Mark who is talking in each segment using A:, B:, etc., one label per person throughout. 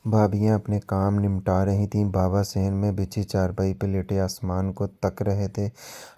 A: भाभियाँ अपने काम निमटा रही थीं। बाबा सहन में बिछी चारपाई पे लेटे आसमान को तक रहे थे।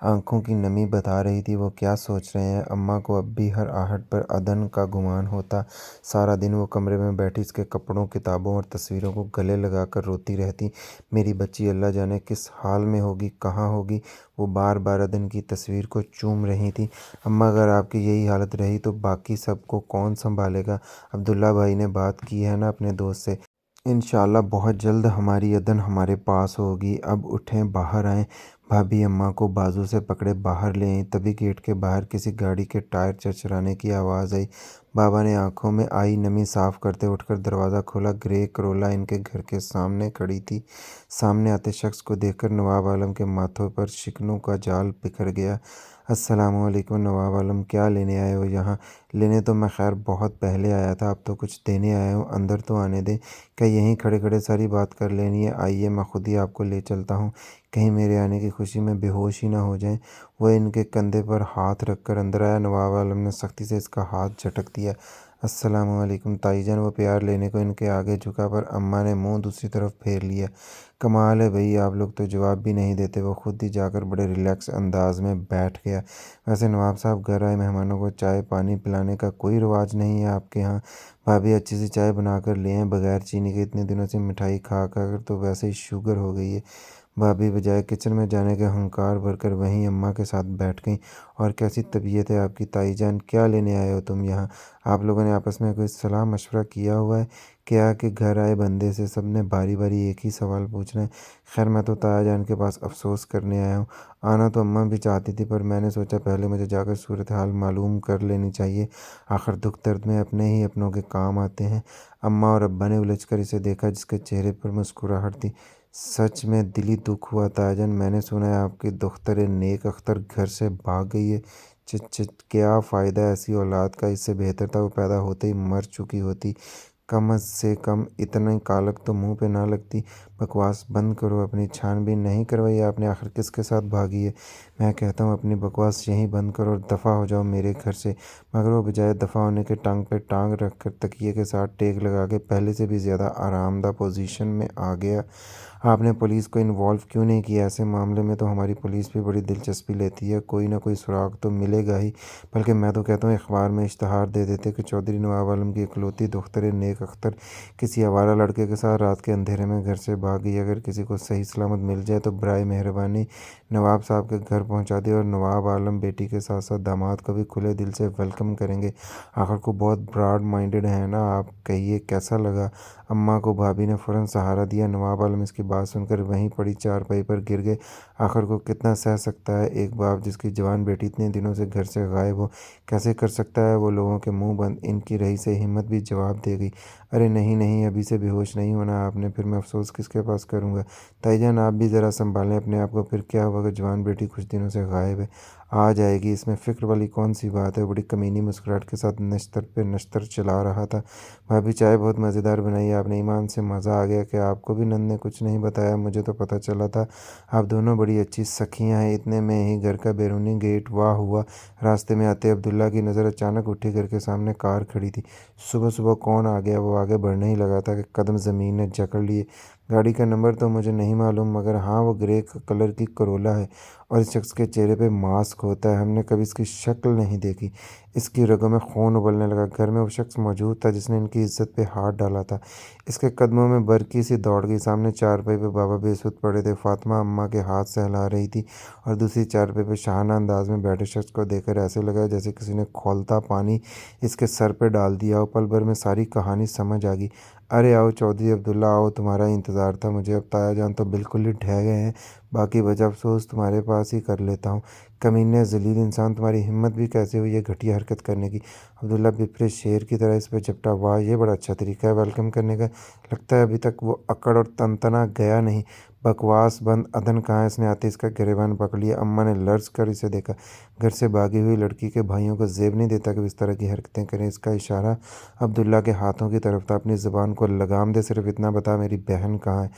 A: आंखों की नमी बता रही थी वो क्या सोच रहे हैं। अम्मा को अब भी हर आहट पर अदन का गुमान होता। सारा दिन वो कमरे में बैठी इसके कपड़ों, किताबों और तस्वीरों को गले लगाकर रोती रहती। मेरी बच्ची अल्लाह जाने किस हाल में होगी, कहाँ होगी। वो बार बार अदन की तस्वीर को चूम रही थी। अम्मा, अगर आपकी यही हालत रही तो बाकी सबको कौन संभालेगा। अब्दुल्ला भाई ने बात की है ना अपने दोस्त से। इंशाल्लाह बहुत जल्द हमारी अदन हमारे पास होगी। अब उठें, बाहर आएं। भाभी अम्मा को बाजू से पकड़े बाहर ले आईं। तभी गेट के बाहर किसी गाड़ी के टायर चरचराने की आवाज़ आई। बाबा ने आंखों में आई नमी साफ करते उठकर दरवाज़ा खोला। ग्रे करोला इनके घर के सामने खड़ी थी। सामने आते शख्स को देखकर नवाब आलम के माथों पर शिकनों का जाल बिखर गया। अस्सलामुअलैकुम नवाब आलम, क्या लेने आए हो यहाँ। लेने तो मैं खैर बहुत पहले आया था, अब तो कुछ देने आया हूँ। अंदर तो आने दें। क्या यहीं खड़े खड़े सारी बात कर लेनी है। आइए मैं खुद ही आपको ले चलता हूँ, कहीं मेरे आने की खुशी में बेहोश ही ना हो जाएं। वह इनके कंधे पर हाथ रखकर अंदर आया। नवाब आलम ने सख्ती से इसका हाथ झटक दिया। अस्सलामुअलैकुम ताईजान। वो प्यार लेने को इनके आगे झुका पर अम्मा ने मुंह दूसरी तरफ फेर लिया। कमाल है भई, आप लोग तो जवाब भी नहीं देते। वो खुद ही जाकर बड़े रिलैक्स अंदाज में बैठ गया। वैसे नवाब साहब, घर आए मेहमानों को चाय पानी पिलाने का कोई रिवाज नहीं है आपके यहाँ। भाभी अच्छी सी चाय बनाकर ले आएं, बगैर चीनी के। इतने दिनों से मिठाई खा खा कर तो वैसे ही शुगर हो गई है। भाभी बजाय किचन में जाने के हंकार भरकर वहीं अम्मा के साथ बैठ गईं। और कैसी तबीयत है आपकी ताईजान, क्या लेने आए हो तुम यहाँ। आप लोगों ने आपस में कोई सलाह मशवरा किया हुआ है क्या कि घर आए बंदे से सबने बारी बारी एक ही सवाल पूछना है। खैर मैं तो ताईजान के पास अफसोस करने आया हूँ। आना तो अम्मा भी चाहती थी पर मैंने सोचा पहले मुझे जाकर सूरत हाल मालूम कर लेनी चाहिए। आखिर दुख दर्द में अपने ही अपनों के काम आते हैं। अम्मा और अब्बा ने उलझकर इसे देखा जिसके चेहरे पर मुस्कुराहट थी। सच में दिली दुख हुआ ताजन, मैंने सुना है आपकी दुख्तरे नेक अख्तर घर से भाग गई है। चिच चिच, क्या फ़ायदा ऐसी औलाद का। इससे बेहतर था वो पैदा होते ही मर चुकी होती। कम से कम इतनी कालक तो मुंह पे ना लगती। बकवास बंद करो, अपनी छानबीन नहीं करवाई आपने, आखिर किसके साथ भागी है। मैं कहता हूँ अपनी बकवास यहीं बंद करो और दफ़ा हो जाओ मेरे घर से। मगर वो बजाय दफ़ा होने के टांग पे टांग रख कर तकिए के साथ टेक लगा के पहले से भी ज़्यादा आरामदा पोजीशन में आ गया। आपने पुलिस को इन्वॉल्व क्यों नहीं किया। ऐसे मामले में तो हमारी पुलिस भी बड़ी दिलचस्पी लेती है, कोई ना कोई सुराग तो मिलेगा ही। बल्कि मैं तो कहता हूँ अखबार में इश्तहार दे देते कि चौधरी नवाब आलम की इकलौती दुख्तरे नेक अख्तर किसी आवारा लड़के के साथ रात के अंधेरे में घर से भाग गई। अगर किसी को सही सलामत मिल जाए तो बराए मेहरबानी नवाब साहब के घर पहुँचा दे और नवाब आलम बेटी के साथ साथ दामाद को भी खुले दिल से वेलकम करेंगे। आखिर को बहुत ब्रॉड माइंडेड है ना आप, कहिए कैसा लगा। अम्मा को भाभी ने फ़ौरन सहारा दिया। नवाब आलम इसकी बात सुनकर वहीं पड़ी चारपाई पर गिर गए। आखिर को कितना सह सकता है एक बाप जिसकी जवान बेटी इतने दिनों से घर से गायब हो। कैसे कर सकता है वो लोगों के मुंह बंद। इनकी रही से हिम्मत भी जवाब दे गई। अरे नहीं नहीं, अभी से बेहोश नहीं होना आपने, फिर मैं अफसोस किसके पास करूँगा। ताईजान आप भी ज़रा संभालें अपने आप को, फिर क्या हुआ कि जवान बेटी कुछ दिनों से गायब है। आ जाएगी, इसमें फ़िक्र वाली कौन सी बात है। बड़ी कमीनी मुस्कुराहट के साथ नश्तर पे नश्तर चला रहा था। भाभी चाय बहुत मज़ेदार बनाई है आपने। ईमान से मज़ा आ गया कि आपको भी नंद ने कुछ नहीं बताया, मुझे तो पता चला था। आप दोनों बड़ी अच्छी सखियाँ हैं। इतने में ही घर का बैरूनी गेट वाह हुआ। रास्ते में आते अब्दुल्ला की नज़र अचानक उठी। घर के सामने कार खड़ी थी। सुबह सुबह कौन आ गया। वो आगे बढ़ने ही लगा था कि कदम ज़मीन ने जकड़ लिए। गाड़ी का नंबर तो मुझे नहीं मालूम, मगर हाँ वो ग्रे कलर की करोला है और इस शख्स के चेहरे पे मास्क होता है। हमने कभी इसकी शक्ल नहीं देखी। इसकी रगों में खून उबलने लगा। घर में वो शख्स मौजूद था जिसने इनकी इज्जत पे हाथ डाला था। इसके कदमों में बरकी सी दौड़ गई। सामने चारपाई पे बाबा बेसुध पड़े थे। फातिमा अम्मा के हाथ सहला रही थी और दूसरी चारपाई पे शाहाना अंदाज में बैठे शख्स को देखकर ऐसे लगा जैसे किसी ने खौलता पानी इसके सर पे डाल दिया हो। पल भर में सारी कहानी समझ आ गई। अरे आओ चौधरी अब्दुल्ला आओ, तुम्हारा इंतज़ार था मुझे। अब ताया जान तो बिल्कुल ही ढह गए हैं, बाकी वजह अफसोस तुम्हारे पास ही कर लेता हूँ। कमीने ज़लील इंसान, तुम्हारी हिम्मत भी कैसे हुई ये घटिया हरकत करने की। अब्दुल्ला बिफरे शेर की तरह इस पर झपटा। वाह, ये बड़ा अच्छा तरीका है वेलकम करने का। लगता है अभी तक वो अकड़ और तनतना गया नहीं। बकवास बंद, अदन कहाँ है। इसने आते इसका गिरेबान पकड़ लिया। अम्मा ने लर्ज कर इसे देखा। घर से भागी हुई लड़की के भाइयों को जेब नहीं देता कि इस तरह की हरकतें करें। इसका इशारा अब्दुल्ला के हाथों की तरफ था। अपनी ज़ुबान को लगाम दे, सिर्फ इतना बता मेरी बहन कहाँ है।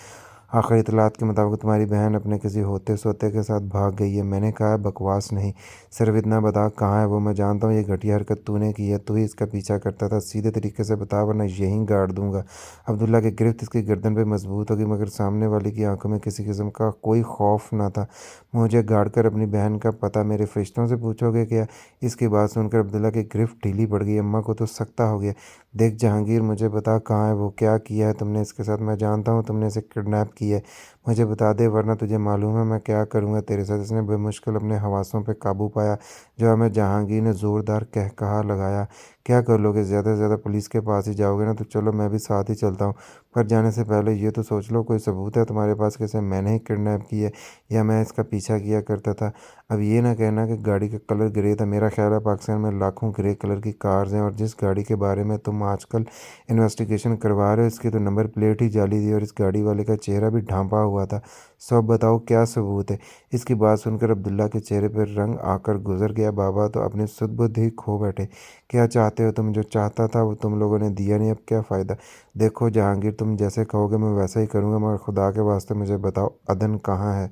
A: आखिरी इतलात के मुताबिक तुम्हारी बहन अपने किसी होते सोते के साथ भाग गई है। मैंने कहा बकवास नहीं, सिर्फ इतना बता कहाँ है वो। मैं जानता हूँ ये घटिया हरकत तूने की है, तू ही इसका पीछा करता था। सीधे तरीके से बता वरना यहीं गाड़ दूंगा। अब्दुल्ला की गिरफ्त इसकी गर्दन पे मजबूत होगी, मगर सामने वाले की आंखों में किसी किस्म का कोई खौफ ना था। मुझे गाड़ कर अपनी बहन का पता मेरे फरिश्तों से पूछोगे क्या? इसकी बात सुनकर अब्दुल्ला की गिरफ्त ढीली पड़ गई। अम्मा को तो सख्ता हो गया। देख जहांगीर, मुझे बता कहाँ है वो, क्या किया है तुमने इसके साथ? मैं जानता हूँ तुमने इसे किडनैप किया है, मुझे बता दे वरना तुझे मालूम है मैं क्या करूँगा तेरे साथ। इसने बेमुश्किल अपने हवासों पे काबू पाया। जब हमें जहांगीर ने ज़ोरदार कहकहा लगाया, क्या कर लोगे? ज़्यादा से ज़्यादा पुलिस के पास ही जाओगे ना? तो चलो मैं भी साथ ही चलता हूँ, पर जाने से पहले ये तो सोच लो कोई सबूत है तुम्हारे पास कि इसे मैंने ही किडनैप किया है या मैं इसका पीछा किया करता था? अब ये ना कहना कि गाड़ी का कलर ग्रे था। मेरा ख्याल है पाकिस्तान में लाखों ग्रे कलर की कार्स हैं, और जिस गाड़ी के बारे में तुम आजकल इन्वेस्टिगेशन करवा रहे हो इसकी तो नंबर प्लेट ही जाली थी और इस गाड़ी वाले का चेहरा भी ढांपा हुआ था। सब बताओ क्या सबूत है? इसकी बात सुनकर अब्दुल्ला के चेहरे पर रंग आकर गुजर गया। बाबा तो अपनी सुध ही खो बैठे। क्या चाहते हो तुम? जो चाहता था वो तुम लोगों ने दिया नहीं, अब क्या फ़ायदा? देखो जहांगीर, तुम जैसे कहोगे मैं वैसा ही करूँगा, मगर खुदा के वास्ते मुझे बताओ अदन कहाँ है?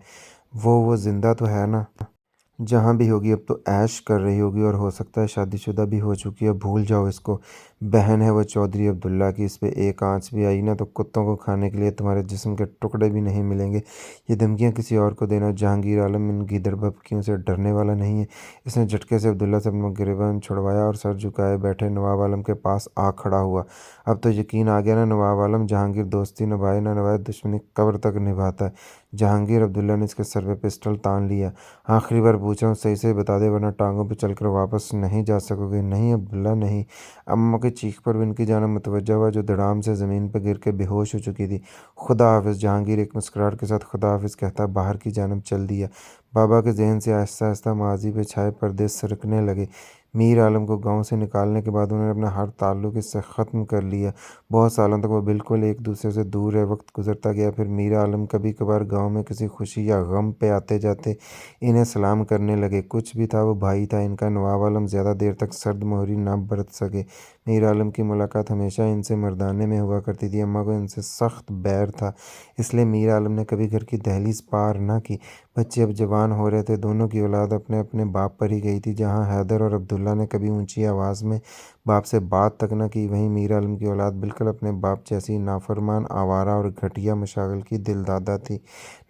A: वो ज़िंदा तो है ना? जहाँ भी होगी अब तो ऐश कर रही होगी, और हो सकता है शादीशुदा भी हो चुकी है। भूल जाओ इसको। बहन है वो चौधरी अब्दुल्ला की, इस पे एक आंच भी आई ना तो कुत्तों को खाने के लिए तुम्हारे जिस्म के टुकड़े भी नहीं मिलेंगे। ये धमकियाँ किसी और को देना। जहांगीर आलम इन गीदड़ भभकियों से डरने वाला नहीं है। इसने झटके से अब्दुल्ला से अपना गिरबान छुड़वाया और सर झुकाए बैठे नवाब आलम के पास आ खड़ा हुआ। अब तो यकीन आ गया ना नवाब आलम, जहांगीर दोस्ती निभाए ना निभाए दुश्मनी कब्र तक निभाता है। जहांगीर, अब्दुल्ला ने इसके सर पे पिस्टल तान लिया। आखिरी बार पूछ रहा हूँ, सही से बता दे वरना टांगों पे चलकर वापस नहीं जा सकोगे। नहीं अब्दुल्ला नहीं। अम्मा की चीख पर भी इनकी जानिब मुतवज्जा हुआ, जो धड़ाम से ज़मीन पर गिर के बेहोश हो चुकी थी। खुदा हाफिज़। जहांगीर एक मुस्कुराहट के साथ खुदा हाफिज़ कहता बाहर की जानिब चल दिया। बाबा के जहन से आहिस्ता आहिस्ता माजी पे छाए पर्दे सरकने लगे। मीर आलम को गांव से निकालने के बाद उन्होंने अपना हर ताल्लुक इससे ख़त्म कर लिया। बहुत सालों तक वो बिल्कुल एक दूसरे से दूर रहे। वक्त गुजरता गया, फिर मीर आलम कभी कभार गांव में किसी खुशी या गम पे आते जाते इन्हें सलाम करने लगे। कुछ भी था वो भाई था इनका। नवाब आलम ज़्यादा देर तक सर्द मोहरी ना बरत सके। मीर आलम की मुलाकात हमेशा इनसे मर्दाने में हुआ करती थी। अम्मा को इनसे सख्त बैर था, इसलिए मीर आलम ने कभी घर की दहलीज पार ना की। बच्चे अब जवान हो रहे थे, दोनों की औलाद अपने अपने बाप पर ही गई थी। जहाँ हैदर और अब्दुल्ला ने कभी ऊंची आवाज़ में बाप से बात तक न की, वहीं मीर आलम की औलाद बिल्कुल अपने बाप जैसी नाफरमान, आवारा और घटिया मशागल की दिलदादा थी।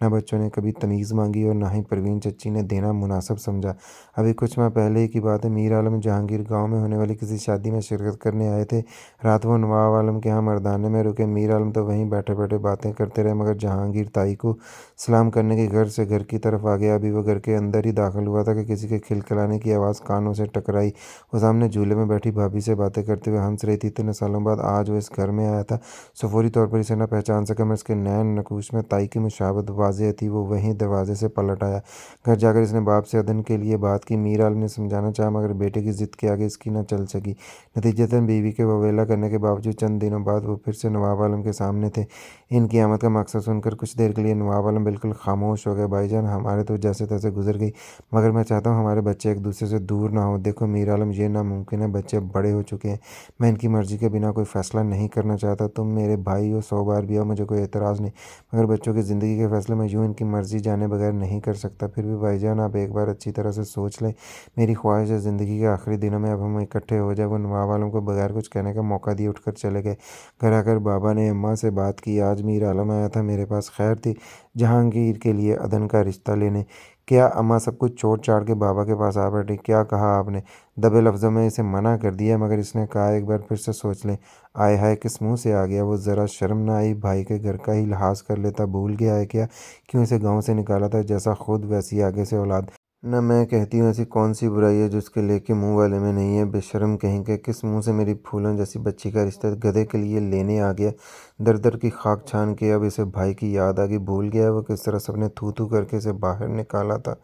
A: न बच्चों ने कभी तमीज़ मांगी और ना ही परवीन चच्ची ने देना मुनासिब समझा। अभी कुछ माह पहले ही की बात है। मीर आलम जहांगीर गांव में होने वाली किसी शादी में शिरकत करने आए थे। रात वो नवाब आलम के यहाँ मर्दाने में रुके। मीर आलम तो वहीं बैठे बैठे बातें करते रहे, मगर जहांगीर ताई को सलाम करने के घर से घर की तरफ आ गया। अभी वो घर के अंदर ही दाखिल हुआ था कि किसी के खिलखिलाने की आवाज़ कानों से टकराई। वो सामने झूले में बैठी भाभी से बातें करते हुए हंस रही थी। इतने सालों बाद आज वो इस घर में आया था। सो फौरी तौर पर इसे न पहचान सका, मगर इसके नैन नकूश में ताई की मुशाबत वाज़ेह थी। वो वहीं दरवाजे से पलट आया। घर जाकर इसने बाप से अदन के लिए बात की। मीर आलम ने समझाना चाहा, मगर बेटे की ज़िद के आगे इसकी न चल सकी। नतीजतन बीवी के ववेला करने के बावजूद चंद दिनों बाद वो फिर से नवाब आलम के सामने थे। इनकी आमद का मकसद सुनकर कुछ देर के लिए नवाब आलम बिल्कुल खामोश हो गए। भाईजान, हमारे तो जैसे तैसे गुजर गई, मगर मैं चाहता हूँ हमारे बच्चे एक दूसरे से दूर ना हो। देखो मीर आलम, ये नामुमकिन है। बच्चे अब बड़े हो चुके हैं। मैं इनकी मर्ज़ी के बिना कोई फ़ैसला नहीं करना चाहता। तुम मेरे भाई हो, 100 बार भी हो, मुझे कोई एतराज़ नहीं, मगर बच्चों की ज़िंदगी के फ़ैसले मैं यूँ इनकी मर्ज़ी जाने बगैर नहीं कर सकता। फिर भी भाईजान, आप एक बार अच्छी तरह से सोच लें। मेरी ख्वाहिश है ज़िंदगी के आखिरी दिनों में अब हम इकट्ठे हो जाए। वो नवाब आलम को बगैर कुछ कहने का मौका दिए उठकर चले गए। घर आकर बाबा ने अम्मा से बात की। आज मीर आलम आया था मेरे पास। खैर थी जहांगीर के लिए अदन का रिश्ता लेने। क्या अम्मा सब कुछ छोड़ छाड़ के बाबा के पास आ बैठी? क्या कहा आपने? दबे लफ्ज़ों में इसे मना कर दिया, मगर इसने कहा एक बार फिर से सोच लें। आय हाय, किस मुंह से आ गया? वो ज़रा शर्म ना आई? भाई के घर का ही लिहाज कर लेता। भूल गया है क्या क्यों इसे गांव से निकाला था? जैसा खुद वैसी आगे से औलाद। न मैं कहती हूँ ऐसी कौन सी बुराई है जिसके लेके मुंह वाले में नहीं है। बेशर्म कहीं के, किस मुंह से मेरी फूलों जैसी बच्ची का रिश्ता गधे के लिए लेने आ गया? दर दर की खाक छान के अब इसे भाई की याद आ गई। भूल गया है वो किस तरह सबने थू थू करके इसे बाहर निकाला था।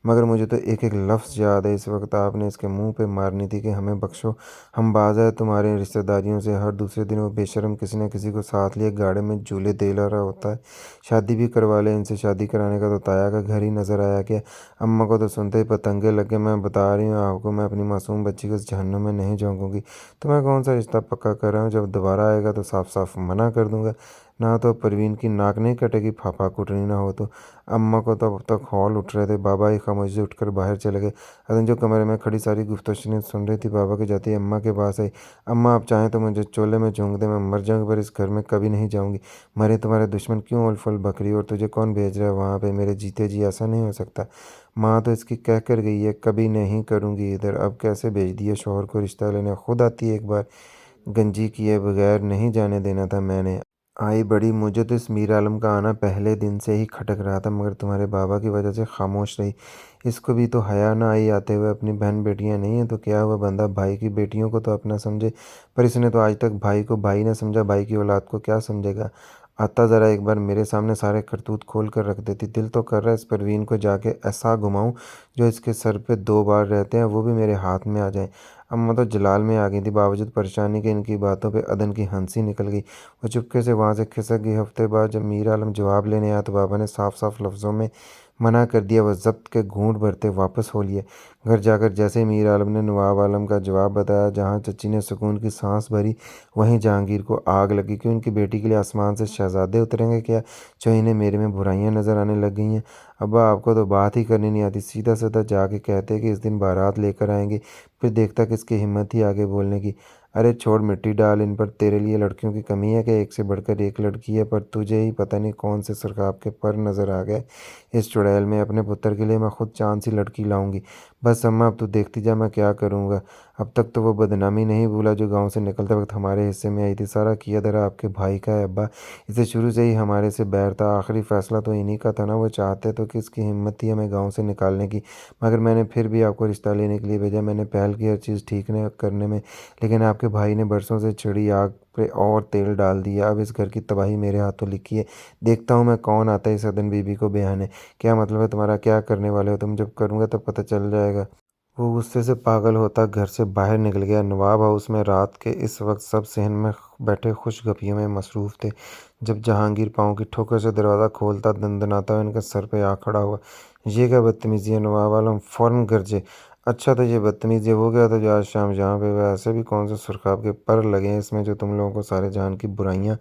A: मगर मुझे तो एक एक लफ्ज़ याद है। इस वक्त आपने इसके मुंह पे मारनी थी कि हमें बख्शो, हम बाज आए तुम्हारे रिश्तेदारियों से। हर दूसरे दिन वो बेशर्म किसी न किसी को साथ लिए गाड़ी में झूले दे ला रहा होता है। शादी भी करवा ले इनसे। शादी कराने का तो ताया का घर ही नज़र आया क्या? अम्मा को तो सुनते ही पतंगे लग गए। मैं बता रही हूँ आपको, मैं अपनी मासूम बच्ची को इस जहन्नुम में नहीं झोंकूंगी। तो मैं कौन सा रिश्ता पक्का कर रहा हूँ? जब दोबारा आएगा तो साफ साफ मना कर कर दूंगा। ना तो परवीन की नाक नहीं कटेगी, फाफा कुटनी ना हो तो। अम्मा को तो अब तक हौल उठ रहे थे। बाबा ही खामोशी से उठकर बाहर चले गए। अदन जो कमरे में खड़ी सारी गुफ्तगू सुन रही थी, बाबा के जाते ही अम्मा के पास आई। अम्मा, आप चाहें तो मुझे चोले में झोंक दे, मैं मर जाऊंगी पर इस घर में कभी नहीं जाऊंगी। मरे तुम्हारे दुश्मन क्यों उल फुल बकरी, और तुझे कौन भेज रहा है वहाँ पे मेरे जीते जी? ऐसा नहीं हो सकता। माँ तो इसकी कह कर गई है कभी नहीं करूँगी इधर, अब कैसे भेज दिया शोहर को रिश्ता लेने? खुद आती एक बार, गंजी किए बगैर नहीं जाने देना था मैंने। आई बड़ी, मुझे तो इस मीर आलम का आना पहले दिन से ही खटक रहा था, मगर तुम्हारे बाबा की वजह से खामोश रही। इसको भी तो हया ना आई आते हुए, अपनी बहन बेटियां नहीं है तो क्या हुआ, बंदा भाई की बेटियों को तो अपना समझे, पर इसने तो आज तक भाई को भाई ना समझा, भाई की औलाद को क्या समझेगा। आता ज़रा एक बार मेरे सामने सारे करतूत खोल कर रख देती। दिल तो कर रहा है इस परवीन को जाके ऐसा घुमाऊं जो इसके सर पे 2 बार रहते हैं वो भी मेरे हाथ में आ जाए। अम्मा तो जलाल में आ गई थी। बावजूद परेशानी के इनकी बातों पे अदन की हंसी निकल गई। वो चुपके से वहाँ से खिसक गई। हफ्ते बाद जब मीर आलम जवाब लेने आया तो बाबा ने साफ साफ लफ्ज़ों में मना कर दिया। वह जब्त के घूंट भरते वापस हो लिए। घर जाकर जैसे ही मीर आलम ने नवाब आलम का जवाब बताया, जहाँ चच्ची ने सुकून की सांस भरी, वहीं जहांगीर को आग लगी कि उनकी बेटी के लिए आसमान से शहजादे उतरेंगे क्या, जो इन्हें मेरे में बुराइयां नजर आने लग गई हैं। अब्बा, आपको तो बात ही करनी नहीं आती, सीधा सीधा जाके कहते कि इस दिन बारात लेकर आएंगे। फिर देखता किसकी हिम्मत ही आगे बोलने की। अरे छोड़, मिट्टी डाल इन पर। तेरे लिए लड़कियों की कमी है कि एक से बढ़कर एक लड़की है, पर तुझे ही पता नहीं कौन से सरखाब के पर नज़र आ गए इस चुड़ैल में। अपने पुत्र के लिए मैं खुद चांद सी लड़की लाऊंगी। बस अम्मा, अब तू देखती जा मैं क्या करूँगा। अब तक तो वो बदनामी नहीं भूला जो गांव से निकलते वक्त हमारे हिस्से में आई थी। सारा किया धरा आपके भाई का है अब्बा। इसे शुरू से ही हमारे से बैर था। आखिरी फैसला तो इन्हीं का था ना। वो चाहते तो कि इसकी हिम्मत थी हमें गांव से निकालने की, मगर मैंने फिर भी आपको रिश्ता लेने के लिए भेजा। मैंने पहल की हर चीज़ ठीक ने करने में, लेकिन आपके भाई ने बरसों से छिड़ी आग पे और तेल डाल दिया। अब इस घर की तबाही मेरे हाथों लिखी है। देखता हूँ मैं कौन आता है इस सदन बीबी को बयाने। क्या मतलब है तुम्हारा? क्या करने वाले हो तुम? जब करूँगा तब पता चल जाएगा। वो गुस्से से पागल होता घर से बाहर निकल गया। नवाब हाउस में रात के इस वक्त सब सहन में बैठे खुशगपियों में मसरूफ़ थे। जब जहांगीर पाँव की ठोकर से दरवाज़ा खोलता, दंदनाता हुआ इनके सर पे आ खड़ा हुआ। ये क्या बदतमीज़ी है? नवाब आलम फ़ौरन गरजे। अच्छा, तो ये बदतमीज़ी हो गया तो जो आज शाम जहाँ पे हुआ, ऐसे भी कौन से सुरखाब के पर लगे हैं इसमें जो तुम लोगों को सारे जहान की बुराइयां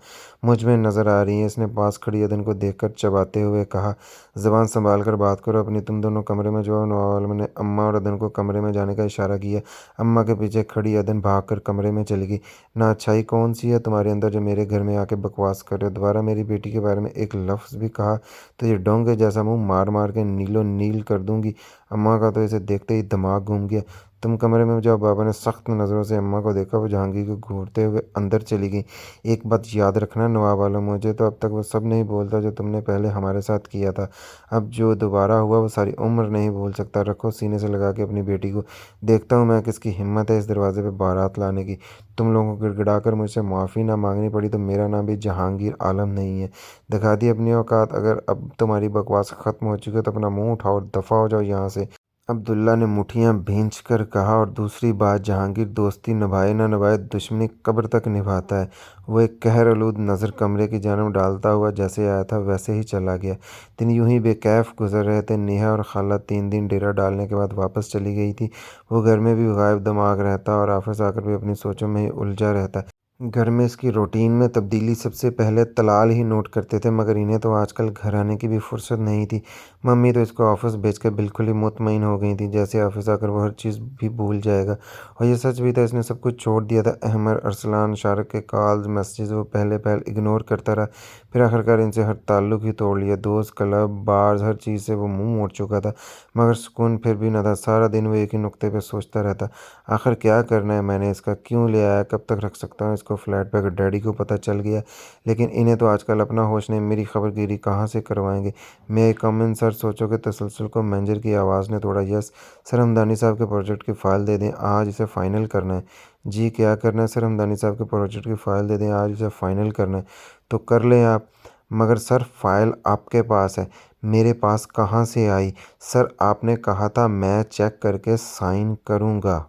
A: मुझ में नज़र आ रही हैं? इसने पास खड़ी अदन को देखकर चबाते हुए कहा, ज़बान संभाल कर बात करो अपनी। तुम दोनों कमरे में जाओ। नवाब आलम ने अम्मा और अदन को कमरे में जाने का इशारा किया। अम्मा के पीछे खड़ी अदन भाग कर कमरे में चली गई। ना अच्छाई कौन सी है तुम्हारे अंदर जो मेरे घर में आके बकवास कर रहे हो? दोबारा मेरी बेटी के बारे में एक लफ्ज़ भी कहा तो ये डोंगे जैसा मुंह मार मार के नीलो नील कर दूंगी। अम्मा का तो इसे देखते ही दिमाग घूम गया। तुम कमरे में जाओ। बाबा ने सख्त नज़रों से अम्मा को देखा। वो जहांगीर को घूरते हुए अंदर चली गई। एक बात याद रखना नवाब आलम, मुझे तो अब तक वो सब नहीं बोलता जो तुमने पहले हमारे साथ किया था। अब जो दोबारा हुआ वो सारी उम्र नहीं भूल सकता। रखो सीने से लगा के अपनी बेटी को। देखता हूँ मैं किसकी हिम्मत है इस दरवाजे पे बारात लाने की। तुम लोगों को गिड़गिड़ाकर मुझसे माफ़ी ना मांगनी पड़ी तो मेरा नाम भी जहांगीर आलम नहीं है। दिखा दी अपनी औकात। अगर अब तुम्हारी बकवास ख़त्म हो चुकी है तो अपना मुंह उठाओ और दफ़ा हो जाओ यहाँ से। अब्दुल्ला ने मुठियाँ भींच कर कहा। और दूसरी बात, जहांगीर दोस्ती निभाए न निभाए, दुश्मनी कब्र तक निभाता है। वो एक कहर आलूद नज़र कमरे की जानब डालता हुआ जैसे आया था वैसे ही चला गया। दिन यूं ही बेकैफ गुजर रहे थे। नेहा और खाला 3 दिन डेरा डालने के बाद वापस चली गई थी। वो घर में भी गायब दिमाग रहता और ऑफिस आकर भी अपनी सोचों में ही उलझा रहता। घर में इसकी रूटीन में तब्दीली सबसे पहले तलाल ही नोट करते थे, मगर इन्हें तो आजकल घर आने की भी फुर्सत नहीं थी। मम्मी तो इसको ऑफिस भेजकर बिल्कुल ही मुतमईन हो गई थी, जैसे ऑफिस आकर वो हर चीज़ भी भूल जाएगा। और ये सच भी था, इसने सब कुछ छोड़ दिया था। अहमद, अरसलान, शारक के कॉल्स मैसेजेस वो पहले पहल इग्नोर करता रहा। फिर आखिरकार इनसे हर ताल्लुक ही तोड़ लिया। दोस्त, क्लब, बार्स, हर चीज़ से वो मुंह मोड़ चुका था, मगर सुकून फिर भी न था। सारा दिन वो एक ही नुक्ते पर सोचता रहता, आखिर क्या करना है मैंने इसका? क्यों ले आया? कब तक रख सकता हूँ इसको फ्लैट पे? अगर डैडी को पता चल गया। लेकिन इन्हें तो आजकल अपना होश नहीं, मेरी खबरगिरी कहाँ से करवाएंगे? मैं कॉमन सर सोचो कि तसलसल को मैनेजर की आवाज़ ने तोड़ा। यस सर, हमदानी साहब के प्रोजेक्ट की फ़ाइल दे दें, आज इसे फ़ाइनल करना है। जी क्या करना है सर? हमदानी साहब के प्रोजेक्ट की फ़ाइल दे दें, आज इसे फ़ाइनल करना है। तो कर लें आप, मगर सर फ़ाइल आपके पास है, मेरे पास कहाँ से आई? सर आपने कहा था मैं चेक करके साइन करूँगा।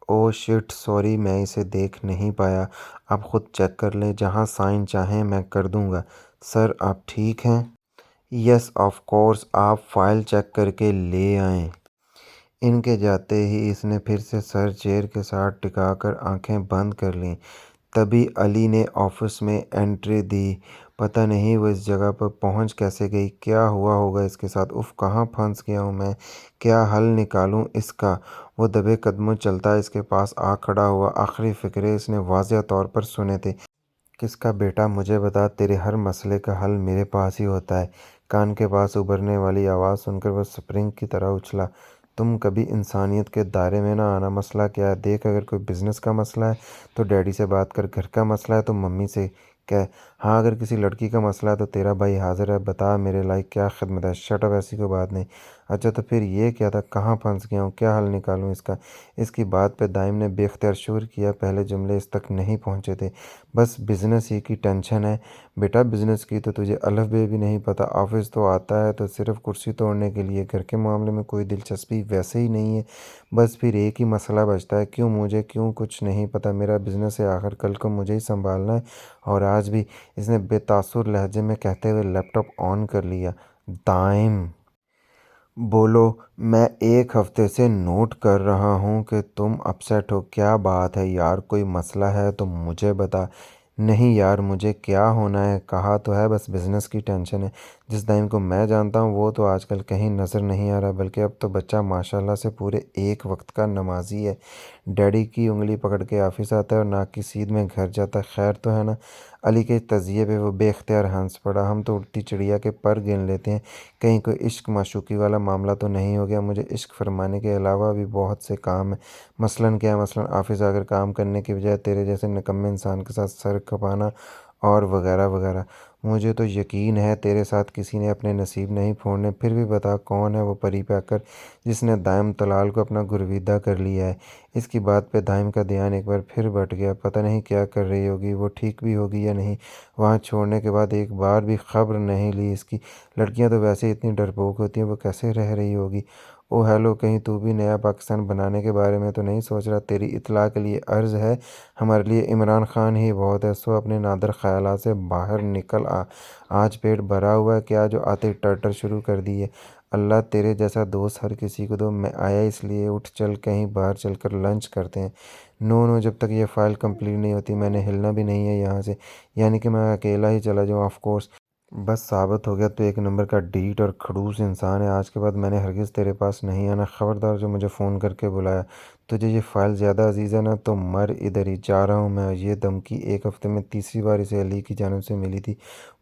A: ओह शिट, सॉरी, मैं इसे देख नहीं पाया। आप खुद चेक कर लें, जहाँ साइन चाहें मैं कर दूंगा। सर आप ठीक हैं? यस ऑफ कोर्स, आप फाइल चेक करके ले आएं। इनके जाते ही इसने फिर से सर चेयर के साथ टिकाकर आंखें बंद कर लीं। तभी अली ने ऑफिस में एंट्री दी। पता नहीं वो इस जगह पर पहुंच कैसे गई, क्या हुआ होगा इसके साथ। उफ, कहाँ फंस गया हूँ मैं, क्या हल निकालूं इसका। वो दबे कदमों चलता इसके पास आ खड़ा हुआ। आखिरी फिक्रे इसने वाज़ेह तौर पर सुने थे। किसका बेटा, मुझे बता, तेरे हर मसले का हल मेरे पास ही होता है। कान के पास उभरने वाली आवाज़ सुनकर वह स्प्रिंग की तरह उछला। तुम कभी इंसानियत के दायरे में ना आना। मसला क्या है देख, अगर कोई बिजनेस का मसला है तो डैडी से बात कर, घर का मसला है तो मम्मी से कह, हाँ अगर किसी लड़की का मसला है तो तेरा भाई हाजिर है, बता मेरे लायक क्या खिदमत है। शट अप, ऐसी कोई बात नहीं। अच्छा तो फिर ये क्या था, कहाँ फंस गया हूँ, क्या हल निकालूँ इसका। इसकी बात पे दाइम ने बेख्तियार शुरू किया। पहले जुमले इस तक नहीं पहुँचे थे। बस बिज़नेस ही की टेंशन है। बेटा बिज़नेस की तो तुझे अलफ बे भी नहीं पता। ऑफिस तो आता है तो सिर्फ कुर्सी तोड़ने के लिए, घर के मामले में कोई दिलचस्पी वैसे ही नहीं है। बस फिर एक ही मसला बचता है, क्यों मुझे, क्यों कुछ नहीं पता। मेरा बिज़नेस है, आखिर कल को मुझे ही संभालना है। और आज भी, इसने बेतासुर लहजे में कहते हुए लैपटॉप ऑन कर लिया। दाइम बोलो, मैं एक हफ्ते से नोट कर रहा हूँ कि तुम अपसेट हो। क्या बात है यार, कोई मसला है तो मुझे बता। नहीं यार, मुझे क्या होना है, कहा तो है बस बिज़नेस की टेंशन है। जिस दाइम को मैं जानता हूँ वो तो आजकल कहीं नज़र नहीं आ रहा, बल्कि अब तो बच्चा माशाल्लाह से पूरे एक वक्त का नमाजी है। डैडी की उंगली पकड़ के ऑफिस आता है और नाक की सीध में घर जाता है। खैर तो है ना। अली के तजिए पे वो बेख्तियार हंस पड़ा। हम तो उड़ती चिड़िया के पर गिन लेते हैं, कहीं कोई इश्क माशूकी वाला मामला तो नहीं हो गया। मुझे इश्क फरमाने के अलावा भी बहुत से काम हैं। मसलन क्या है, मसलन ऑफिस आकर काम करने की बजाय तेरे जैसे निकम्मे इंसान के साथ सर खपाना, और वगैरह वगैरह। मुझे तो यकीन है तेरे साथ किसी ने अपने नसीब नहीं फोड़ने। फिर भी बता, कौन है वो परी पैकर जिसने दाइम तलाल को अपना गुरविदा कर लिया है। इसकी बात पे दाइम का ध्यान एक बार फिर बट गया। पता नहीं क्या कर रही होगी, वो ठीक भी होगी या नहीं। वहाँ छोड़ने के बाद एक बार भी खबर नहीं ली इसकी। लड़कियां तो वैसे ही इतनी डरपोक होती हैं, वो कैसे रह रही होगी। ओ हेलो, कहीं तू भी नया पाकिस्तान बनाने के बारे में तो नहीं सोच रहा। तेरी इत्तला के लिए अर्ज़ है, हमारे लिए इमरान खान ही बहुत है। सो अपने नादर ख्यालात से बाहर निकल आ। आज पेट भरा हुआ है क्या जो आते टर्टर शुरू कर दिए। अल्लाह तेरे जैसा दोस्त हर किसी को दो। मैं आया इसलिए, उठ चल कहीं बाहर चलकर लंच करते हैं। नो नो, जब तक ये फ़ाइल कंप्लीट नहीं होती मैंने हिलना भी नहीं है यहाँ से। यानी कि मैं अकेला ही चला जाऊँ, ऑफ कोर्स। बस साबित हो गया तू एक नंबर का ढीठ और खड़ूस इंसान है। आज के बाद मैंने हरगिज़ तेरे पास नहीं आना। ख़बरदार जो मुझे फ़ोन करके बुलाया। तुझे ये फ़ाइल ज़्यादा अजीज़ है ना, तो मर, इधर ही जा रहा हूँ मैं। ये धमकी एक हफ़्ते में तीसरी बार इसे अली की जानिब से मिली थी।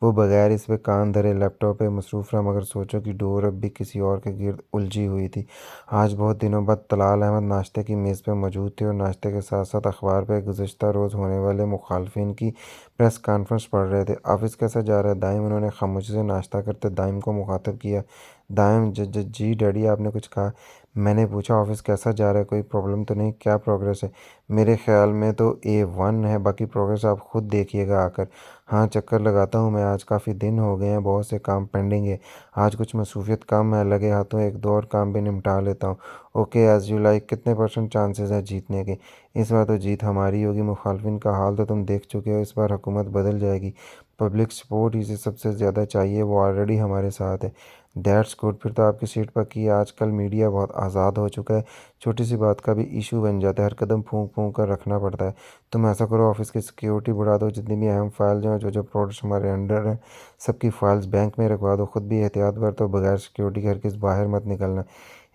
A: वो बगैर इस पे कान धरे लैपटॉप पे मसरूफ़ रहा, मगर सोचो कि डोर अब भी किसी और के गिर्द उलझी हुई थी। आज बहुत दिनों बाद तलाल अहमद नाश्ते की मेज़ पर मौजूद थे और नाश्ते के साथ साथ अखबार पर गुज़श्ता रोज़ होने वाले मुखालफिन की प्रेस कॉन्फ्रेंस पढ़ रहे थे। ऑफिस कैसा जा रहा है दाइम, उन्होंने खामोशी से नाश्ता करते दाइम को मुखातब किया। दाइम जी डैडी, आपने कुछ कहा। मैंने पूछा ऑफिस कैसा जा रहा है, कोई प्रॉब्लम तो नहीं, क्या प्रोग्रेस है। मेरे ख्याल में तो A1 है, बाकी प्रोग्रेस आप खुद देखिएगा आकर। हाँ चक्कर लगाता हूँ मैं, आज काफ़ी दिन हो गए हैं, बहुत से काम पेंडिंग है। आज कुछ मसरूफियत कम है, लगे हाथों एक दो और काम भी निपटा लेता हूँ। Okay as you like. कितने परसेंट चांसेस है जीतने के। इस बार तो जीत हमारी होगी। मुखालफिन का हाल तो तुम देख चुके हो, इस बार हुकूमत बदल जाएगी। पब्लिक सपोर्ट इसे सबसे ज़्यादा चाहिए, वो ऑलरेडी हमारे साथ है। दैट्स गुड, फिर तो आपकी सीट पक्की है। आजकल मीडिया बहुत आज़ाद हो चुका है, छोटी सी बात का भी इशू बन जाता है, हर कदम फूंक फूंक कर रखना पड़ता है। तुम ऐसा करो, ऑफिस की सिक्योरिटी बढ़ा दो, जितनी भी अहम फाइल जो जो जो प्रोडक्ट्स हमारे अंडर हैं सबकी फ़ाइल्स बैंक में रखवा दो। खुद भी एहतियात बरतो, बगैर सिक्योरिटी के हरगिज़ बाहर मत निकलना।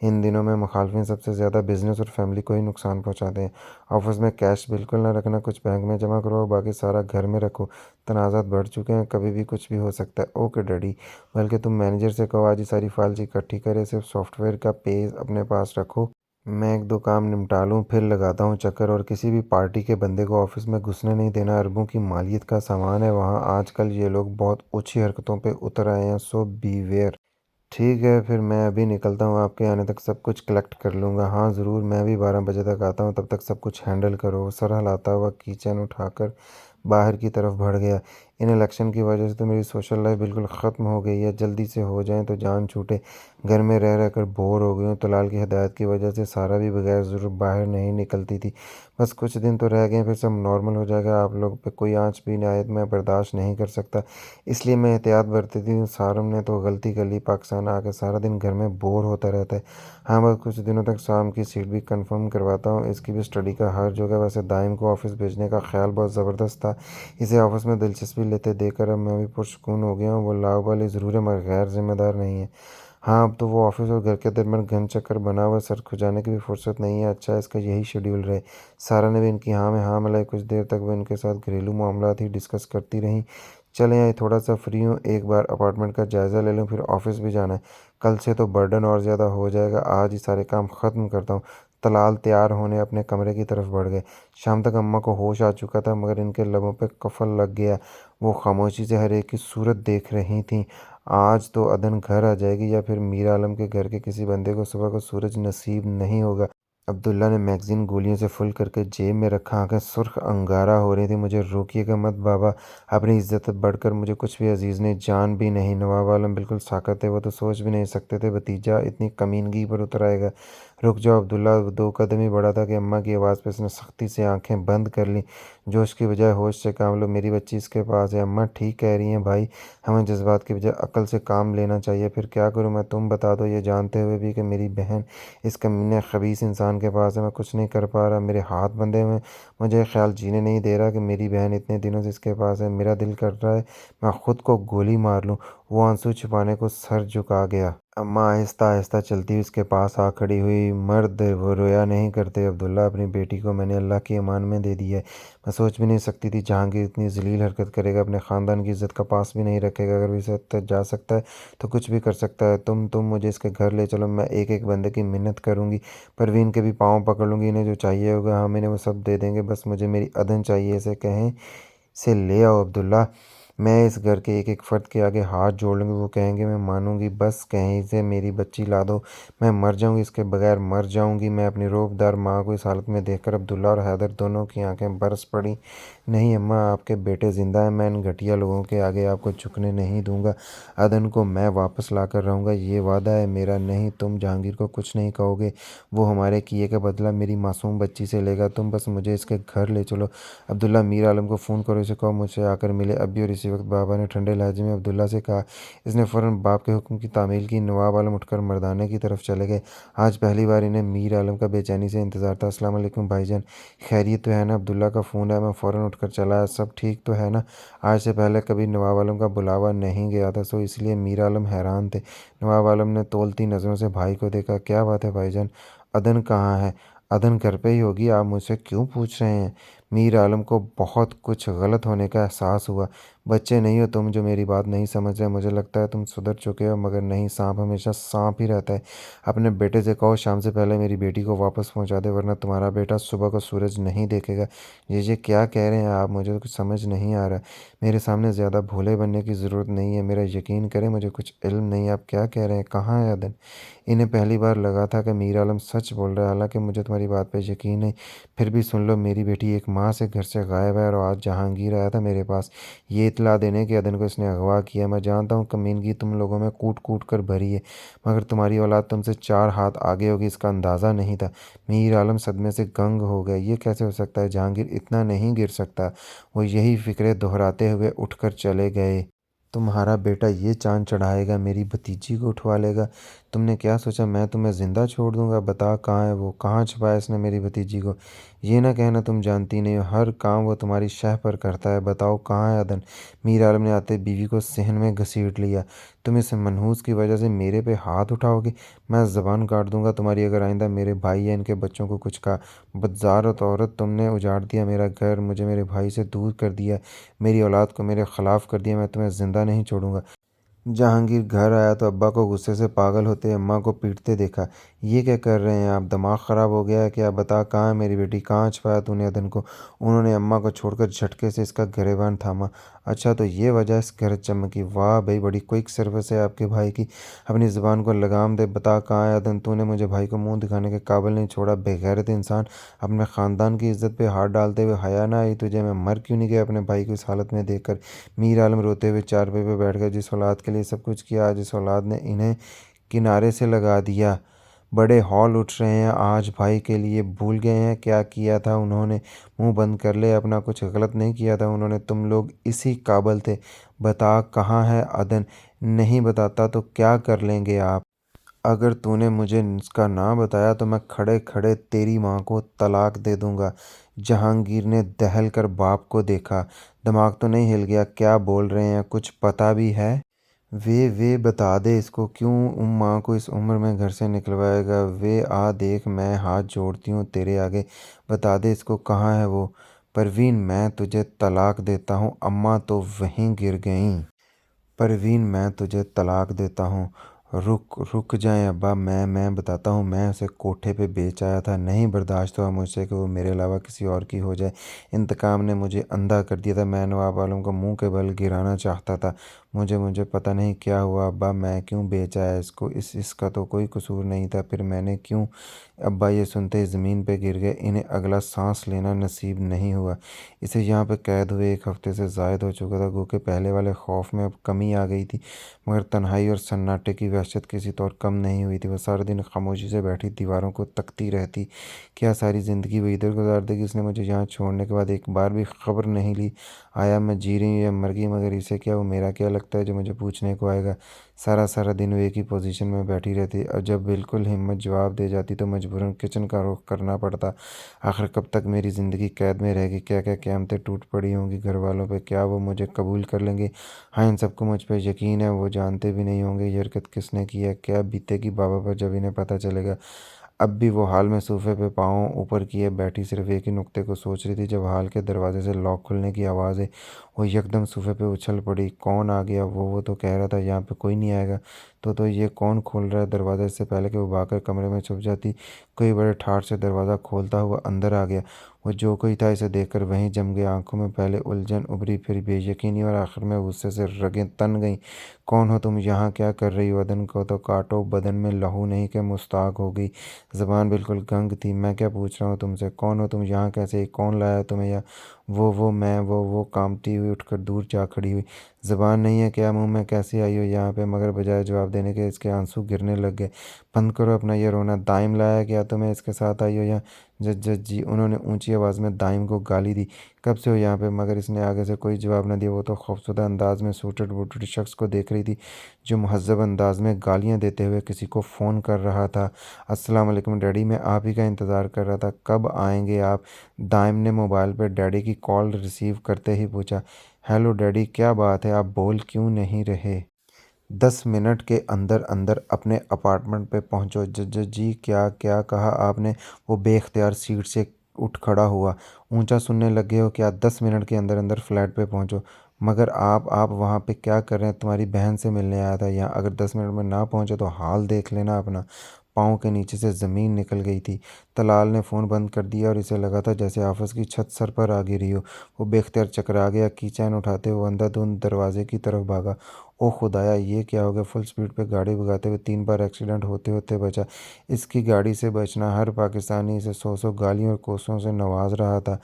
A: इन दिनों में मुखालफिन सबसे ज़्यादा बिजनेस और फैमिली को ही नुकसान पहुंचाते हैं। ऑफिस में कैश बिल्कुल ना रखना, कुछ बैंक में जमा करो, बाकी सारा घर में रखो। तनाज़ात बढ़ चुके हैं, कभी भी कुछ भी हो सकता है। Okay daddy. बल्कि तुम मैनेजर से कहो आज ही सारी फाइल्स इकट्ठी करे, सिर्फ सॉफ्टवेयर का पेज अपने पास रखो। मैं एक दो काम निपटा लूँ फिर लगाता हूँ चक्कर। और किसी भी पार्टी के बंदे को ऑफिस में घुसने नहीं देना, अरबों की मालियत का सामान है वहाँ। आजकल ये लोग बहुत ऊंची हरकतों पे उतर आए हैं, सो बीवेयर। ठीक है फिर मैं अभी निकलता हूँ, आपके आने तक सब कुछ कलेक्ट कर लूँगा। हाँ ज़रूर, मैं भी 12 बजे तक आता हूँ, तब तक सब कुछ हैंडल करो। सर हिलाता हुआ कीचेन उठाकर बाहर की तरफ बढ़ गया। इन इलेक्शन की वजह से तो मेरी सोशल लाइफ बिल्कुल ख़त्म हो गई है। जल्दी से हो जाए तो जान छूटे। घर में रह रह कर बोर हो गई हूँ। तलाल की हिदायत की वजह से सारा भी बगैर ज़रूरत बाहर नहीं निकलती थी। बस कुछ दिन तो रह गए, फिर सब नॉर्मल हो जाएगा। आप लोग पे कोई आँच भी ना आए तो मैं बर्दाश्त नहीं कर सकता, इसलिए मैं एहतियात बरतती हूँ। सारम ने तो गलती कर ली, पाकिस्तान आकर सारा दिन घर में बोर होता रहता है। हाँ, बस कुछ दिनों तक शाम की सीट भी कंफर्म करवाता हूँ। इसकी भी स्टडी का हर्ज होगा। वैसे दाइम को ऑफिस भेजने का ख्याल बहुत ज़बरदस्त था। इसे ऑफिस में दिलचस्पी लेते देखकर अब मैं भी पुरसुकून हो गया हूँ। वो लाउबाली ज़रूर है मगर गैर जिम्मेदार नहीं है। हाँ, अब तो वो ऑफिस और घर के दरमियान घन चक्कर बना हुआ है, सर खुजाने की भी फुर्सत नहीं है। अच्छा, इसका यही शेड्यूल रहे। सारा ने भी इनकी हाँ में हाँ मिलाई। कुछ देर तक वो इनके साथ घरेलू मामलात ही डिस्कस करती रहीं। चलें, यहाँ थोड़ा सा फ्री हूँ, एक बार अपार्टमेंट का जायज़ा ले लूँ, फिर ऑफिस भी जाना है। कल से तो बर्डन और ज़्यादा हो जाएगा। आज ही सारे काम ख़त्म करता हूँ। तलाल तैयार होने अपने कमरे की तरफ बढ़ गए। शाम तक अम्मा को होश आ चुका था मगर इनके लबों पे कफल लग गया। वो खामोशी से हर एक की सूरत देख रही थीं। आज तो अदन घर आ जाएगी या फिर मीर आलम के घर के किसी बंदे को सुबह को सूरज नसीब नहीं होगा। अब्दुल्ला ने मैगज़ीन गोलियों से फुल करके जेब में रखा। आंखें सुर्ख अंगारा हो रही थी। मुझे रोकिएगा मत बाबा, अपनी इज्जत बढ़कर मुझे कुछ भी अजीज़ नहीं, जान भी नहीं। नवाब आलम बिल्कुल साकत थे। वो तो सोच भी नहीं सकते थे भतीजा इतनी कमीनगी पर उतर आएगा। रुक जाओ अब्दुल्ला। दो कदम ही बढ़ा था कि अम्मा की आवाज़ पर इसने सख्ती से आंखें बंद कर ली। जोश की बजाय होश से काम लो, मेरी बच्ची इसके पास है। अम्मा ठीक कह रही हैं भाई, हमें जज्बात की बजाय अक्ल से काम लेना चाहिए। फिर क्या करूँ मैं, तुम बता दो। ये जानते हुए भी कि मेरी बहन इस कमीने खबीस इंसान के पास है, मैं कुछ नहीं कर पा रहा। मेरे हाथ बंधे हुए हैं। मुझे ख्याल जीने नहीं दे रहा कि मेरी बहन इतने दिनों से इसके पास है। मेरा दिल कर रहा है मैं खुद को गोली मार लूँ। वो आंसू छुपाने को सर झुका गया। अम्मा आहिस्ता आहिस्ता चलती हुई उसके पास आ खड़ी हुई। मर्द वो रोया नहीं करते अब्दुल्ला, अपनी बेटी को मैंने अल्लाह की अमान में दे दी है। मैं सोच भी नहीं सकती थी जहांगीर इतनी जलील हरकत करेगा। अपने ख़ानदान की इज्जत का पास भी नहीं रखेगा। अगर इसे तक जा सकता है तो कुछ भी कर सकता है। तुम मुझे इसके घर ले चलो, मैं एक एक बंदे की मिन्नत करूँगी। परवीन के भी पाँव पकड़ लूँगी। इन्हें जो चाहिए होगा हम इन्हें वो सब दे देंगे। बस मुझे मेरी अदन चाहिए। इसे कहें से ले आओ अब्दुल्ला। मैं इस घर के एक एक फ़र्द के आगे हाथ जोड़ लूँगी। वो कहेंगे मैं मानूँगी। बस कहीं से मेरी बच्ची ला दो। मैं मर जाऊँगी, इसके बगैर मर जाऊँगी। मैं अपनी रोबदार माँ को इस हालत में देखकर अब्दुल्ला और हैदर दोनों की आंखें बरस पड़ी। नहीं अम्मा, आपके बेटे ज़िंदा हैं। मैं इन घटिया लोगों के आगे आपको झुकने नहीं दूँगा। अदन को मैं वापस ला कर रहूँगा, ये वादा है मेरा। नहीं, तुम जहांगीर को कुछ नहीं कहोगे। वो हमारे किए का बदला मेरी मासूम बच्ची से लेगा। तुम बस मुझे इसके घर ले चलो। अब्दुल्ला, मीर आलम को फ़ोन करो, इसे कहो मुझसे आकर मिले अभी। और इसी वक्त बाबा ने ठंडे लहजे में अब्दुल्ला से कहा। इसने फ़ौरन बाप के हुक्म की तामील की। नवाब आलम उठकर मर्दाने की तरफ चले गए। आज पहली बार इन्हें मीर आलम का बेचैनी से इंतज़ार था। अस्सलाम वालेकुम भाईजान, खैरियत तो है ना? अब्दुल्ला का फ़ोन है। मैं फ़ौरन उठकर चला आया। सब ठीक तो है ना? आज से पहले कभी नवाब आलम का बुलावा नहीं गया था, सो इसलिए मीर आलम हैरान थे। नवाब आलम ने तोलती नज़रों से भाई को देखा। क्या बात है भाईजान, अदन कहाँ है? अदन घर पे ही होगी, आप मुझसे क्यों पूछ रहे हैं? मीर आलम को बहुत कुछ गलत होने का एहसास हुआ। बच्चे नहीं हो तुम जो मेरी बात नहीं समझ रहे। मुझे लगता है तुम सुधर चुके हो, मगर नहीं, सांप हमेशा सांप ही रहता है। अपने बेटे से कहो शाम से पहले मेरी बेटी को वापस पहुंचा दे, वरना तुम्हारा बेटा सुबह को सूरज नहीं देखेगा। ये क्या कह रहे हैं आप? मुझे तो कुछ समझ नहीं आ रहा। मेरे सामने ज़्यादा भोले बनने की ज़रूरत नहीं है। मेरा यकीन करें, मुझे कुछ इल्म नहीं। आप क्या कह रहे हैं? कहाँ है अदन? इन्हें पहली बार लगा था कि मीर आलम सच बोल रहा है। हालांकि मुझे तुम्हारी बात पे यकीन है, फिर भी सुन लो। मेरी बेटी एक माह से घर से गायब है और आज जहांगीर आया था मेरे पास ये इतला देने कि अदन को इसने अगवा किया। मैं जानता हूँ कमीनगी तुम लोगों में कूट कूट कर भरी है, मगर तुम्हारी औलाद तुमसे 4 हाथ आगे होगी, इसका अंदाज़ा नहीं था। मीर आलम सदमे से गंग हो गए। ये कैसे हो सकता है? जहांगीर इतना नहीं गिर सकता। वो यही फिक्रें दोहराते हुए उठकर चले गए। तुम्हारा बेटा ये चाँद चढ़ाएगा, मेरी भतीजी को उठवा लेगा। तुमने क्या सोचा मैं तुम्हें ज़िंदा छोड़ दूँगा? बता कहाँ है वो? कहाँ छुपाया इसने मेरी भतीजी को? ये ना कहना तुम जानती नहीं हो, हर काम वो तुम्हारी शह पर करता है। बताओ कहाँ है अदन? मीर आलम ने आते बीवी को सहन में घसीट लिया। तुम इस मनहूस की वजह से मेरे पे हाथ उठाओगे? मैं ज़बान काट दूंगा तुम्हारी अगर आइंदा मेरे भाई या इनके बच्चों को कुछ कहा। बदज़ारत औरत, तुमने उजाड़ दिया मेरा घर, मुझे मेरे भाई से दूर कर दिया, मेरी औलाद को मेरे ख़िलाफ़ कर दिया। मैं तुम्हें ज़िंदा नहीं छोड़ूंगा। जहांगीर घर आया तो अब्बा को गुस्से से पागल होते अम्मा को पीटते देखा। ये क्या कर रहे हैं आप? दिमाग ख़राब हो गया है क्या? बता कहाँ है मेरी बेटी? कहाँ छुपाया तूने अदन को? उन्होंने अम्मा को छोड़कर झटके से इसका गिरेबान थामा। अच्छा तो ये वजह इस घर चमकी। वाह भाई बड़ी क्विक सर्विस है आपके भाई की। अपनी ज़ुबान को लगाम दे, बता कहाँ है अदन? तूने मुझे भाई को मुंह दिखाने के काबिल नहीं छोड़ा, बेगैरत इंसान। अपने ख़ानदान की इज्जत पे हाथ डालते हुए हया ना आई तुझे? मैं मर क्यों नहीं गया अपने भाई को इस हालत में देखकर? मीर आलम रोते हुए चारपाई पे बैठ गया। जिस औलाद के लिए सब कुछ किया, आज इस औलाद ने इन्हें किनारे से लगा दिया। बड़े हौल उठ रहे हैं आज भाई के लिए। भूल गए हैं क्या किया था उन्होंने? मुंह बंद कर ले अपना, कुछ गलत नहीं किया था उन्होंने। तुम लोग इसी काबिल थे। बता कहाँ है अदन? नहीं बताता तो क्या कर लेंगे आप? अगर तूने मुझे इसका ना बताया तो मैं खड़े खड़े तेरी माँ को तलाक दे दूंगा। जहांगीर ने दहल कर बाप को देखा। दिमाग तो नहीं हिल गया? क्या बोल रहे हैं? कुछ पता भी है? वे बता दे इसको, क्यों माँ को इस उम्र में घर से निकलवाएगा? वे आ देख, मैं हाथ जोड़ती हूँ तेरे आगे। बता दे इसको कहाँ है वो? परवीन मैं तुझे तलाक देता हूँ। अम्मा तो वहीं गिर गईं। परवीन मैं तुझे तलाक देता हूँ। रुक रुक जाएं अब्बा, मैं बताता हूँ। मैं उसे कोठे पे बेच आया था। नहीं बर्दाश्त हुआ मुझसे कि वो मेरे अलावा किसी और की हो जाए। इंतकाम ने मुझे अंधा कर दिया था। मैं नवाब आलम को मुंह के बल गिराना चाहता था। मुझे मुझे पता नहीं क्या हुआ अब्बा, मैं क्यों बेच आया इसको? इसका तो कोई कसूर नहीं था, फिर मैंने क्यों? अब्बा ये सुनते ही ज़मीन पे गिर गए। इन्हें अगला सांस लेना नसीब नहीं हुआ। इसे यहाँ पे कैद हुए 1 हफ्ते से ज़ायद हो चुका था। गो के पहले वाले खौफ में अब कमी आ गई थी, मगर तन्हाई और सन्नाटे की वहशत किसी तौर कम नहीं हुई थी। वह सारा दिन खामोशी से बैठी दीवारों को तकती रहती। क्या सारी ज़िंदगी वो इधर गुजार देगी? इसने मुझे यहाँ छोड़ने के बाद एक बार भी खबर नहीं ली। आया मैं जी रही हूँ या मर गई, मगर इसे क्या, वो मेरा क्या लगता है जो मुझे पूछने को आएगा? सारा सारा दिन वो एक ही पोजीशन में बैठी रहती। और जब बिल्कुल हिम्मत जवाब दे जाती तो मजबूरन किचन का रुख करना पड़ता। आखिर कब तक मेरी ज़िंदगी कैद में रहेगी? क्या क्या क़यामतें टूट पड़ी होंगी घर वालों पे? क्या वो मुझे कबूल कर लेंगे? हाँ इन सबको मुझ पे यकीन है। वो जानते भी नहीं होंगे ये हरकत किसने की है। क्या बीतेगी बाबा पर जब इन्हें पता चलेगा? अब भी वो हाल में सोफे पे पाँव ऊपर किए बैठी सिर्फ एक ही नुक्ते को सोच रही थी, जब हाल के दरवाजे से लॉक खुलने की आवाज़ आई। वो यकदम सोफे पे उछल पड़ी। कौन आ गया? वो तो कह रहा था यहाँ पे कोई नहीं आएगा। तो ये कौन खोल रहा है दरवाज़ा? इससे पहले कि वो भागकर कमरे में छुप जाती, कोई बड़े ठाठ से दरवाज़ा खोलता हुआ अंदर आ गया। वो जो कोई था इसे देखकर वहीं जम गया। आंखों में पहले उलझन उभरी, फिर बेयकीनी, और आखिर में गुस्से से रगें तन गईं। कौन हो तुम? यहाँ क्या कर रही हो? बदन को तो काटो, बदन में लहू नहीं के मुश्ताक हो गई। ज़बान बिल्कुल गंग थी। मैं क्या पूछ रहा हूँ तुमसे? कौन हो तुम? यहाँ कैसे? कौन लाया तुम्हें? या वो मैं वो कांपती हुई उठकर दूर जा खड़ी हुई। ज़बान नहीं है क्या मुंह में? कैसे आई हो यहाँ पे? मगर बजाय जवाब देने के इसके आंसू गिरने लग गए। बंद करो अपना ये रोना। दाइम लाया क्या तुम्हें? इसके साथ आई हो यहाँ? जज जी, उन्होंने ऊंची आवाज़ में दाइम को गाली दी। कब से हो यहाँ पे? मगर इसने आगे से कोई जवाब न दिया। वो तो खौफजदा अंदाज में सूटड बूटड शख्स को देख रही थी जो महज़्ज़ब अंदाज में गालियाँ देते हुए किसी को फ़ोन कर रहा था। अस्सलाम वालेकुम डैडी, मैं आप ही का इंतज़ार कर रहा था। कब आएंगे आप? दाइम ने मोबाइल पर डैडी की कॉल रिसीव करते ही पूछा। हेलो डैडी, क्या बात है? आप बोल क्यों नहीं रहे? 10 मिनट के अंदर अंदर अपने अपार्टमेंट पे पहुंचो। जी क्या क्या कहा आपने? वो बेख्तियार सीट से उठ खड़ा हुआ। ऊंचा सुनने लगे हो क्या? 10 मिनट के अंदर अंदर फ्लैट पे पहुंचो। मगर आप वहाँ पे क्या कर रहे हैं? तुम्हारी बहन से मिलने आया था यहाँ। अगर 10 मिनट में ना पहुंचे तो हाल देख लेना अपना। पाँव के नीचे से ज़मीन निकल गई थी। तलाल ने फ़ोन बंद कर दिया और इसे लगा था जैसे ऑफिस की छत सर पर आ गिरी हो। वो बेख्तियार चकरा गया। की चैन उठाते हुए अंधाधुंध दरवाजे की तरफ भागा। ओ खुदाया, ये क्या हो गया? फुल स्पीड पे गाड़ी भगाते हुए 3 बार एक्सीडेंट होते होते बचा। इसकी गाड़ी से बचना हर पाकिस्तानी इसे 100 गालियों और कोसों से नवाज रहा था।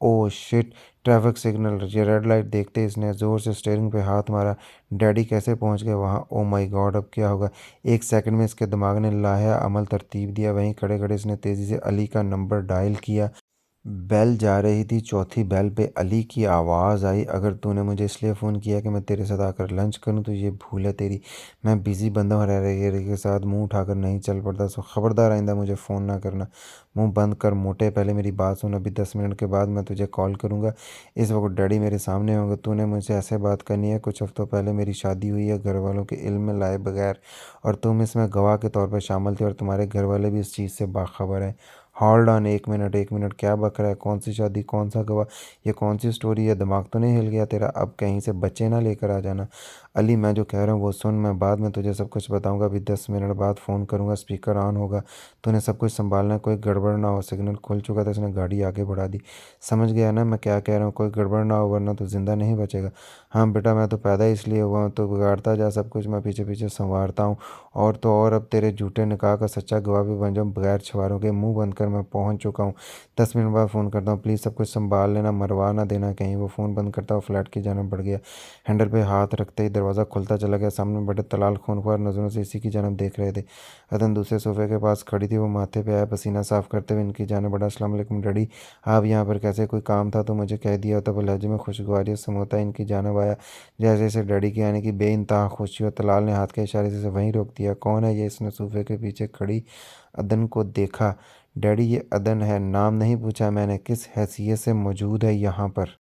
A: Oh shit! Traffic signal. ये रेड लाइट देखते ही इसने ज़ोर से स्टीयरिंग पे हाथ मारा। डैडी कैसे पहुंच गए वहां? ओह माय गॉड, अब क्या होगा? 1 सेकंड में इसके दिमाग ने लाया अमल तरतीब दिया। वहीं खड़े खड़े इसने तेज़ी से अली का नंबर डायल किया। बेल जा रही थी। चौथी बेल पे अली की आवाज़ आई। अगर तूने मुझे इसलिए फ़ोन किया कि मैं तेरे साथ आकर लंच करूं तो ये भूल है तेरी। मैं बिज़ी बंदा हूं, रह रही के साथ मुंह उठाकर नहीं चल पड़ता। सो खबरदार आइंदा मुझे फ़ोन ना करना। मुंह बंद कर मोटे, पहले मेरी बात सुन। अभी 10 मिनट के बाद मैं तुझे कॉल करूंगा। इस वक्त डैडी मेरे सामने होंगे। तूने मुझसे ऐसे बात करनी है? कुछ हफ्तों पहले मेरी शादी हुई है घर वालों के इल्म में लाए बगैर, और तुम इसमें गवाह के तौर पर शामिल थे, और तुम्हारे घर वाले भी इस चीज़ से बाखबर हैं। होल्ड ऑन, 1 मिनट 1 मिनट, क्या बक रहा है? कौन सी शादी, कौन सा गवाह? ये कौन सी स्टोरी है? दिमाग तो नहीं हिल गया तेरा? अब कहीं से बच्चे ना लेकर आ जाना। अली मैं जो कह रहा हूँ वो सुन, मैं बाद में तुझे सब कुछ बताऊंगा, अभी 10 मिनट बाद फ़ोन करूंगा, स्पीकर ऑन होगा, तूने सब कुछ संभालना है, कोई गड़बड़ ना हो। सिग्नल खुल चुका था, इसने गाड़ी आगे बढ़ा दी। समझ गया ना मैं क्या कह रहा हूँ, कोई गड़बड़ ना हो वरना तो ज़िंदा नहीं बचेगा। हाँ बेटा, मैं तो पैदा ही इसलिए हुआ हूँ, तो बिगाड़ता जा सब कुछ, मैं पीछे पीछे संवारता हूँ। और तो और अब तेरे झूठे निकाह का सच्चा गवाह भी बन जाऊँ, बगैर छुहारों के। मुंह बंद कर, मैं पहुंच चुका हूँ। 10 मिनट बाद फ़ोन करता हूँ, प्लीज़ सब कुछ संभाल लेना, मरवा ना देना कहीं। वो फ़ोन बंद करता हुआ फ्लैट की जानब बढ़ गया। हैंडल पे हाथ रखते ही दरवाज़ा खुलता चला गया। सामने बड़े तलाल खूनख्वार नज़रों से इसी की जानब देख रहे थे। अदन दूसरे सोफे के पास खड़ी थी, वो माथे पे आया पसीना साफ करते हुए इनकी जानब बढ़ा। अस्सलाम वालेकुम डैडी, आप यहाँ पर कैसे? कोई काम था तो मुझे कह दिया होता। वो लहजे में खुशगवारी समोता इनकी जानब आया। जैसे जैसे डैडी की आने की बेइंतहा खुशी हो, तलाल ने हाथ के इशारे से वहीं रोक दिया। कौन है ये? इसने सोफे के पीछे खड़ी अदन को देखा। डैडी, ये अदन है। नाम नहीं पूछा मैंने, किस हैसियत से मौजूद है यहाँ पर?